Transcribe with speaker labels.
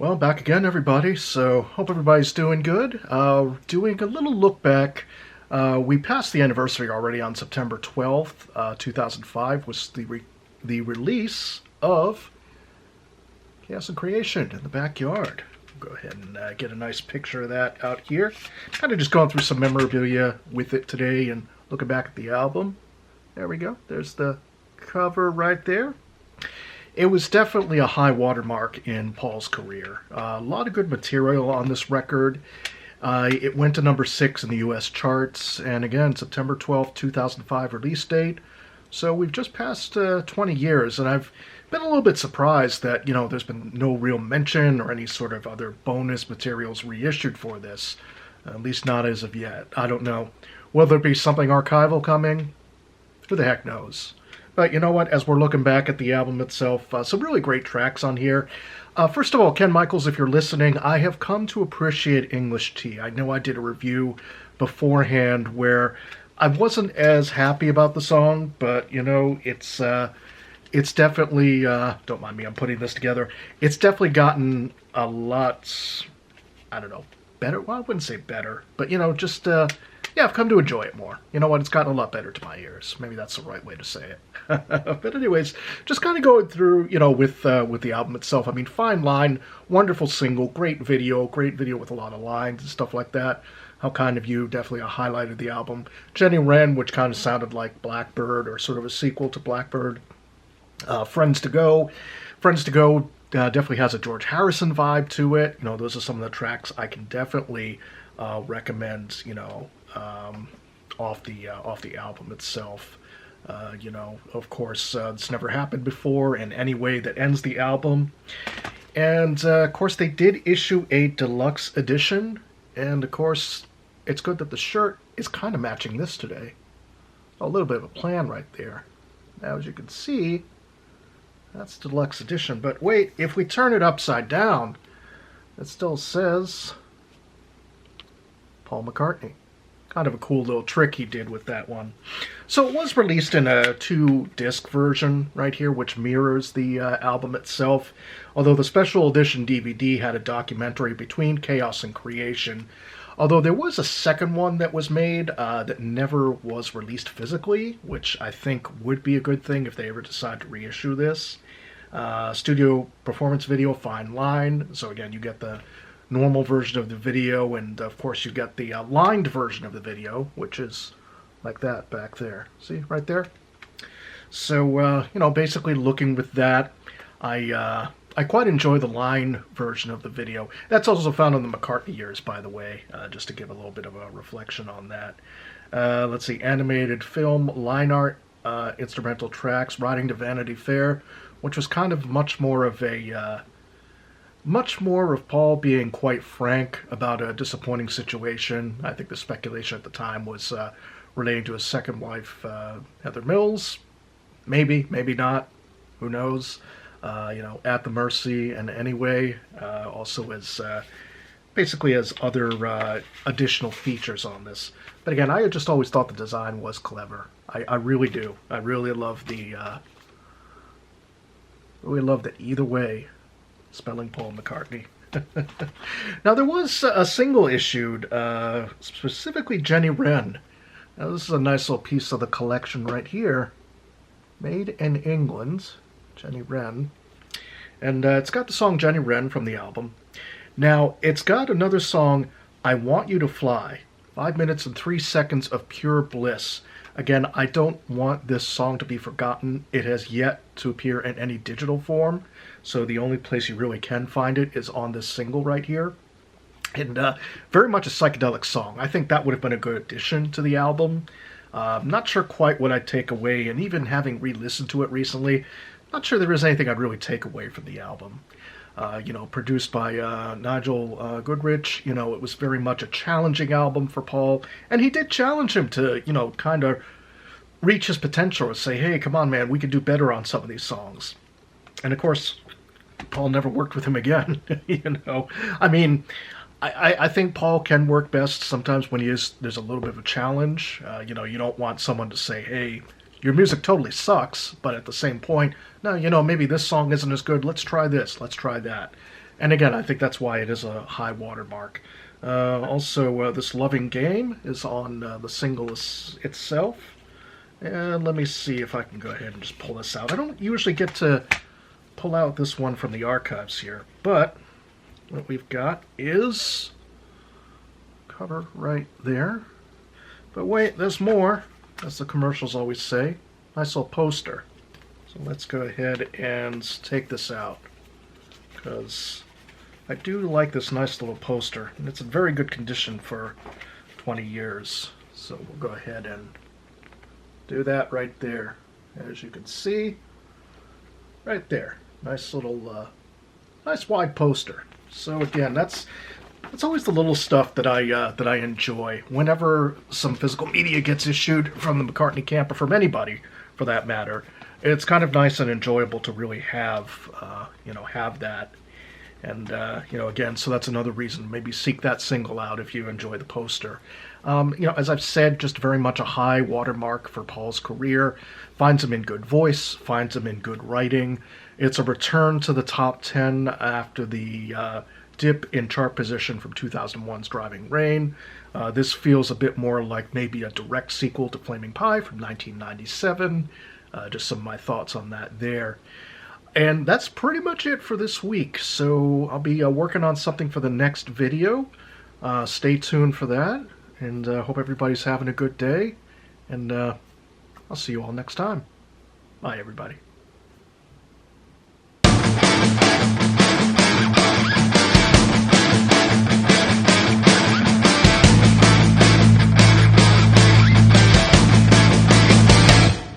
Speaker 1: Well, back again, everybody. So, hope everybody's doing good. Doing a little look back. We passed the anniversary already on September 12th, 2005, was the release of Chaos and Creation in the backyard. Go ahead and get a nice picture of that out here. Kind of just going through some memorabilia with it today and looking back at the album. There we go. There's the cover right there. It was definitely a high watermark in Paul's career. A lot of good material on this record. It went to number 6 in the U.S. charts, and again, September 12th, 2005 release date. So we've just passed 20 years, and I've been a little bit surprised that, there's been no real mention or any sort of other bonus materials reissued for this. At least not as of yet. I don't know. Will there be something archival coming? Who the heck knows? But you know what, as we're looking back at the album itself, some really great tracks on here. First of all, Ken Michaels, if you're listening, I have come to appreciate English Tea. I know I did a review beforehand where I wasn't as happy about the song, but, it's definitely, don't mind me, I'm putting this together, it's definitely gotten a lot, I don't know, better? Well, I wouldn't say better, but, yeah, I've come to enjoy it more. You know what? It's gotten a lot better to my ears. Maybe that's the right way to say it. But anyways, just kind of going through, with the album itself. I mean, fine line, wonderful single, great video with a lot of lines and stuff like that. How Kind of You, definitely a highlight of the album. Jenny Wren, which kind of sounded like Blackbird or sort of a sequel to Blackbird. Friends to Go. Friends to Go definitely has a George Harrison vibe to it. Those are some of the tracks I can definitely recommend, off the album itself. Of course, it's never happened before in any way that ends the album. And, of course, they did issue a deluxe edition. And, of course, it's good that the shirt is kind of matching this today. A little bit of a plan right there. Now, as you can see, that's the deluxe edition. But wait, if we turn it upside down, it still says Paul McCartney. Kind of a cool little trick he did with that one. So it was released in a 2-disc version right here, which mirrors the album itself. Although the special edition DVD had a documentary between Chaos and Creation. Although there was a second one that was made that never was released physically, which I think would be a good thing if they ever decide to reissue this. Studio performance video, fine line. So again, you get the normal version of the video, and of course you get the lined version of the video, which is like that back there. See, right there? So, basically looking with that, I quite enjoy the line version of the video. That's also found on the McCartney years, by the way, just to give a little bit of a reflection on that. Let's see, animated film, line art, instrumental tracks, Riding to Vanity Fair, which was kind of much more of Paul being quite frank about a disappointing situation. I think the speculation at the time was relating to his second wife, Heather Mills. Maybe, maybe not. Who knows? At the Mercy and Anyway, also as basically as other additional features on this. But again, I just always thought the design was clever. I really do. I really love the Either Way, spelling Paul McCartney. Now, there was a single issued, specifically Jenny Wren. Now, this is a nice little piece of the collection right here. Made in England, Jenny Wren. And it's got the song Jenny Wren from the album. Now, it's got another song, I Want You to Fly. 5 minutes and 3 seconds of pure bliss. Again, I don't want this song to be forgotten. It has yet to appear in any digital form, so the only place you really can find it is on this single right here. And very much a psychedelic song. I think that would have been a good addition to the album. Not sure quite what I'd take away, and even having re-listened to it recently, not sure there is anything I'd really take away from the album. Produced by Nigel Goodrich. It was very much a challenging album for Paul, and he did challenge him to, kind of reach his potential and say, hey, come on, man, we can do better on some of these songs. And of course, Paul never worked with him again. I mean, I think Paul can work best sometimes when there's a little bit of a challenge. You don't want someone to say, hey, your music totally sucks, but at the same point, no, maybe this song isn't as good. Let's try this. Let's try that. And again, I think that's why it is a high watermark. Also, this Loving Game is on the single itself. And let me see if I can go ahead and just pull this out. I don't usually get to pull out this one from the archives here, but what we've got is cover right there. But wait, there's more, as the commercials always say. Nice little poster. So let's go ahead and take this out, because I do like this nice little poster, and it's in very good condition for 20 years. So we'll go ahead and do that right there. As you can see, right there. Nice little, nice wide poster. So again, that's always the little stuff that I enjoy. Whenever some physical media gets issued from the McCartney camp, or from anybody for that matter, it's kind of nice and enjoyable to really have have that. And again, so that's another reason. Maybe seek that single out if you enjoy the poster. As I've said, just very much a high watermark for Paul's career. Finds him in good voice, finds him in good writing. It's a return to the top 10 after the dip in chart position from 2001's Driving Rain. This feels a bit more like maybe a direct sequel to Flaming Pie from 1997. Just some of my thoughts on that there. And that's pretty much it for this week. So I'll be working on something for the next video. Stay tuned for that. And hope everybody's having a good day. And I'll see you all next time. Bye, everybody.